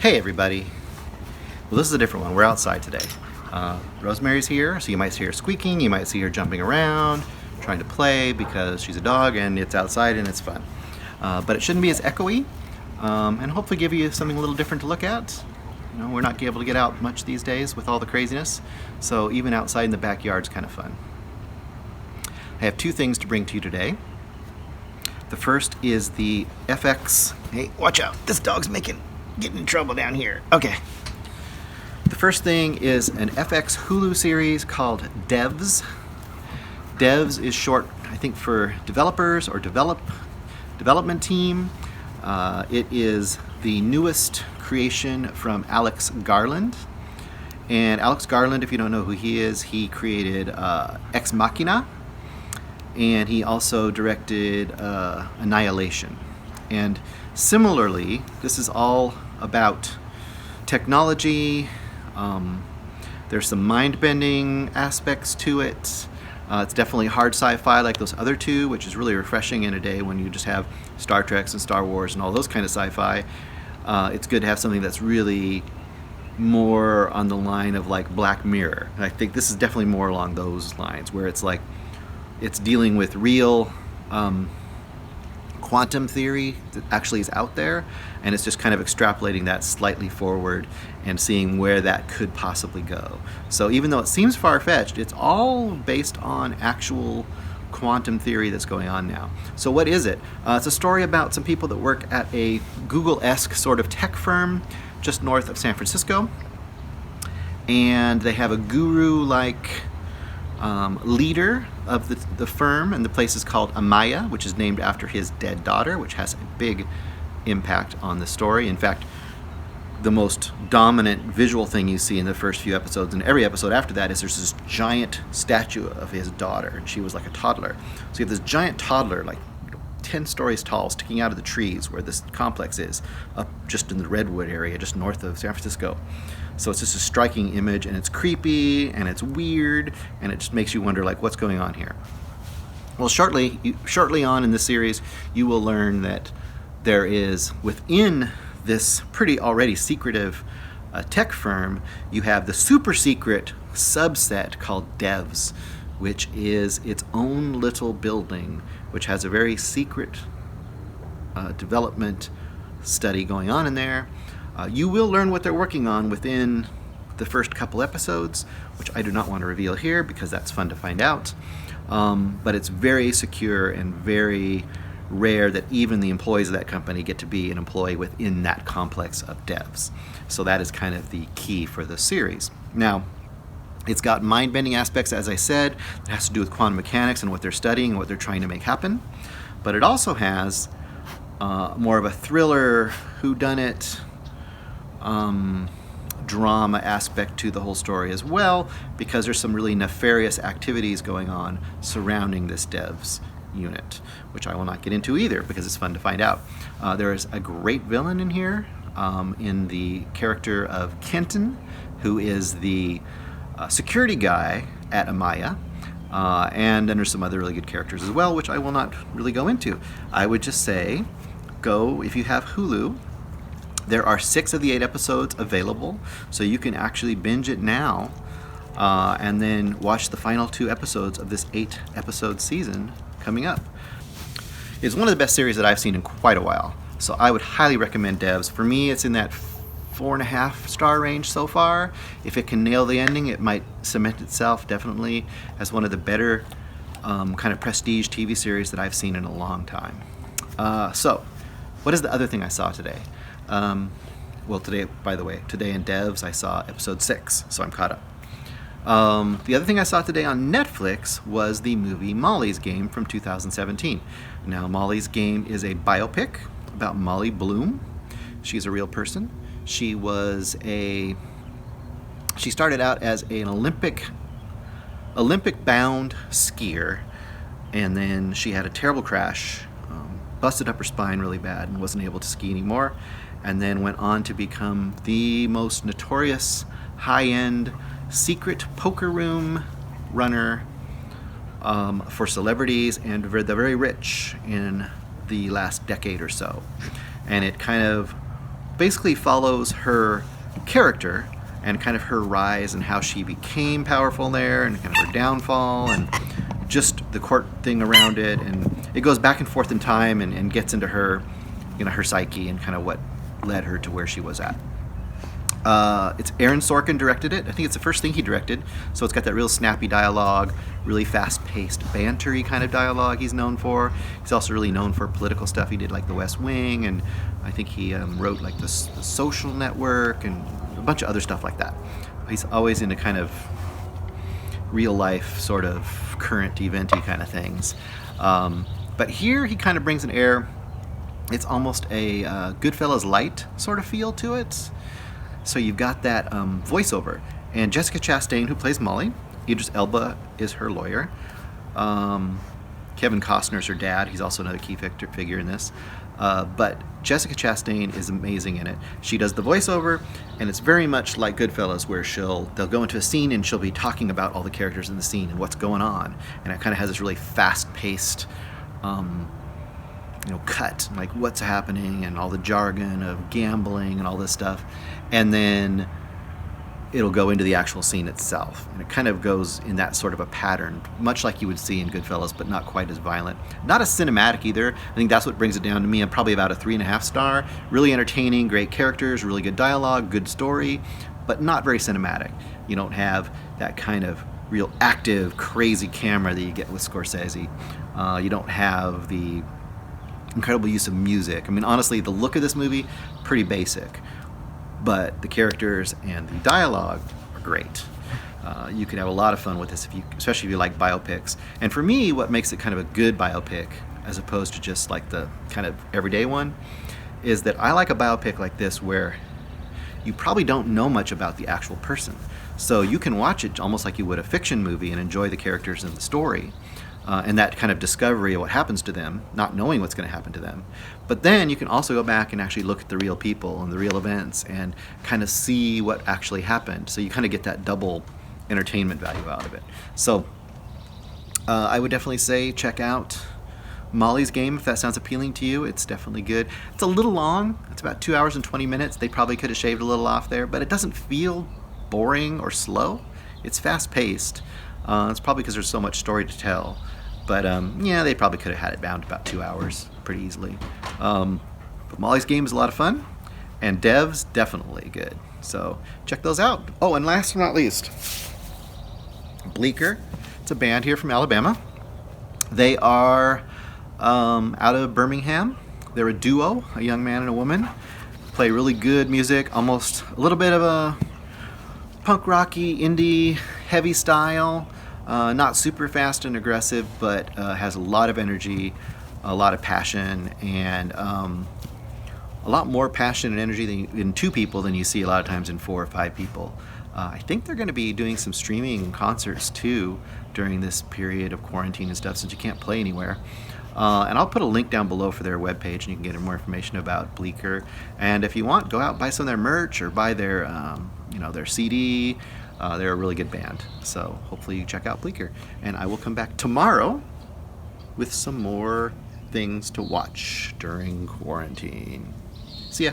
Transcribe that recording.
Hey everybody. Well, this is a different one. We're outside today. Rosemary's here, so you might see her squeaking, you might see her jumping around, trying to play because she's a dog and it's outside and it's fun. But it shouldn't be as echoey, and hopefully give you something a little different to look at. You know, we're not able to get out much these days with all the craziness, so even outside in the backyard's kind of fun. I have two things to bring to you today. The first is the FX. Hey, watch out! This dog's getting in trouble down here. Okay. The first thing is an FX Hulu series called Devs. Devs is short, I think, for developers or development team. It is the newest creation from Alex Garland. And Alex Garland, if you don't know who he is, he created Ex Machina, and he also directed Annihilation. And similarly, this is all about technology. There's some mind-bending aspects to it. It's definitely hard sci-fi like those other two, which is really refreshing in a day when you just have Star Treks and Star Wars and all those kind of sci-fi. It's good to have something that's really more on the line of like Black Mirror. And I think this is definitely more along those lines, where it's like it's dealing with real quantum theory that actually is out there, and it's just kind of extrapolating that slightly forward and seeing where that could possibly go. So even though it seems far-fetched, it's all based on actual quantum theory that's going on now. So what is it? It's a story about some people that work at a Google-esque sort of tech firm just north of San Francisco, and they have a guru-like leader of the firm, and the place is called Amaya, which is named after his dead daughter, which has a big impact on the story. In fact, the most dominant visual thing you see in the first few episodes, and every episode after that, is there's this giant statue of his daughter, and she was like a toddler. So you have this giant toddler, like 10 stories tall, sticking out of the trees where this complex is, up just in the Redwood area, just north of San Francisco. So it's just a striking image, and it's creepy, and it's weird, and it just makes you wonder, like, what's going on here? Well, shortly on in the series, you will learn that there is, within this pretty already secretive tech firm, you have the super secret subset called Devs, which is its own little building, which has a very secret development study going on in there. You will learn what they're working on within the first couple episodes, which I do not want to reveal here because that's fun to find out. But it's very secure and very rare that even the employees of that company get to be an employee within that complex of devs. So that is kind of the key for the series. Now, it's got mind-bending aspects, as I said. It has to do with quantum mechanics and what they're studying and what they're trying to make happen. But it also has more of a thriller, whodunit, drama aspect to the whole story as well, because there's some really nefarious activities going on surrounding this devs unit, which I will not get into either because it's fun to find out. There is a great villain in here, in the character of Kenton, who is the security guy at Amaya, and then there's some other really good characters as well, which I will not really go into. I would just say, go, if you have Hulu. There are 6 of the 8 episodes available, so you can actually binge it now, and then watch the final 2 episodes of this 8-episode season coming up. It's one of the best series that I've seen in quite a while, so I would highly recommend Devs. For me, it's in that 4.5 star range so far. If it can nail the ending, it might cement itself definitely as one of the better kind of prestige TV series that I've seen in a long time. So, what is the other thing I saw today? Well, today, by the way, today in Devs, I saw episode 6, so I'm caught up. The other thing I saw today on Netflix was the movie Molly's Game from 2017. Now, Molly's Game is a biopic about Molly Bloom. She's a real person. She started out as an Olympic-bound skier, and then she had a terrible crash, busted up her spine really bad, and wasn't able to ski anymore, and then went on to become the most notorious high-end secret poker room runner for celebrities and the very rich in the last decade or so. And it kind of basically follows her character and kind of her rise and how she became powerful there and kind of her downfall and just the court thing around it. And it goes back and forth in time and gets into her, her psyche and kind of what led her to where she was at. It's Aaron Sorkin directed it. I think it's the first thing he directed, so it's got that real snappy dialogue, really fast-paced, bantery kind of dialogue he's known for. He's also really known for political stuff. He did like The West Wing, and I think he wrote like the Social Network and a bunch of other stuff like that. He's always into kind of real-life, sort of current eventy kind of things. But here he kind of brings an air. It's almost a Goodfellas light sort of feel to it. So you've got that voiceover. And Jessica Chastain, who plays Molly, Idris Elba is her lawyer. Kevin Costner's her dad. He's also another key figure in this. But Jessica Chastain is amazing in it. She does the voiceover, and it's very much like Goodfellas, where they'll go into a scene and she'll be talking about all the characters in the scene and what's going on. And it kind of has this really fast-paced cut, like what's happening and all the jargon of gambling and all this stuff. And then it'll go into the actual scene itself. And it kind of goes in that sort of a pattern, much like you would see in Goodfellas, but not quite as violent. Not as cinematic either. I think that's what brings it down to me. I'm probably about a 3.5 star. Really entertaining, great characters, really good dialogue, good story, but not very cinematic. You don't have that kind of real active, crazy camera that you get with Scorsese. You don't have the incredible use of music. I mean, honestly, the look of this movie, pretty basic, but the characters and the dialogue are great. You can have a lot of fun with this, especially if you like biopics. And for me, what makes it kind of a good biopic, as opposed to just like the kind of everyday one, is that I like a biopic like this where you probably don't know much about the actual person. So you can watch it almost like you would a fiction movie and enjoy the characters and the story. And that kind of discovery of what happens to them, not knowing what's going to happen to them. But then you can also go back and actually look at the real people and the real events and kind of see what actually happened. So you kind of get that double entertainment value out of it. So I would definitely say check out Molly's Game if that sounds appealing to you. It's definitely good. It's a little long. It's about 2 hours and 20 minutes. They probably could have shaved a little off there, but it doesn't feel boring or slow. It's fast-paced. It's probably because there's so much story to tell. But yeah, they probably could have had it bound to about 2 hours pretty easily. But Molly's Game is a lot of fun, and Dev's definitely good. So check those out. Oh, and last but not least, Bleaker. It's a band here from Alabama. They are out of Birmingham. They're a duo, a young man and a woman. Play really good music, almost a little bit of a punk rocky, indie, heavy style. Not super fast and aggressive, but has a lot of energy, a lot of passion, and a lot more passion and energy in 2 people than you see a lot of times in 4 or 5 people. I think they're going to be doing some streaming concerts too during this period of quarantine and stuff, since you can't play anywhere. And I'll put a link down below for their webpage, and you can get more information about Bleaker. And if you want, go out and buy some of their merch or buy their, their CD. They're a really good band, so hopefully you check out Bleaker. And I will come back tomorrow with some more things to watch during quarantine. See ya.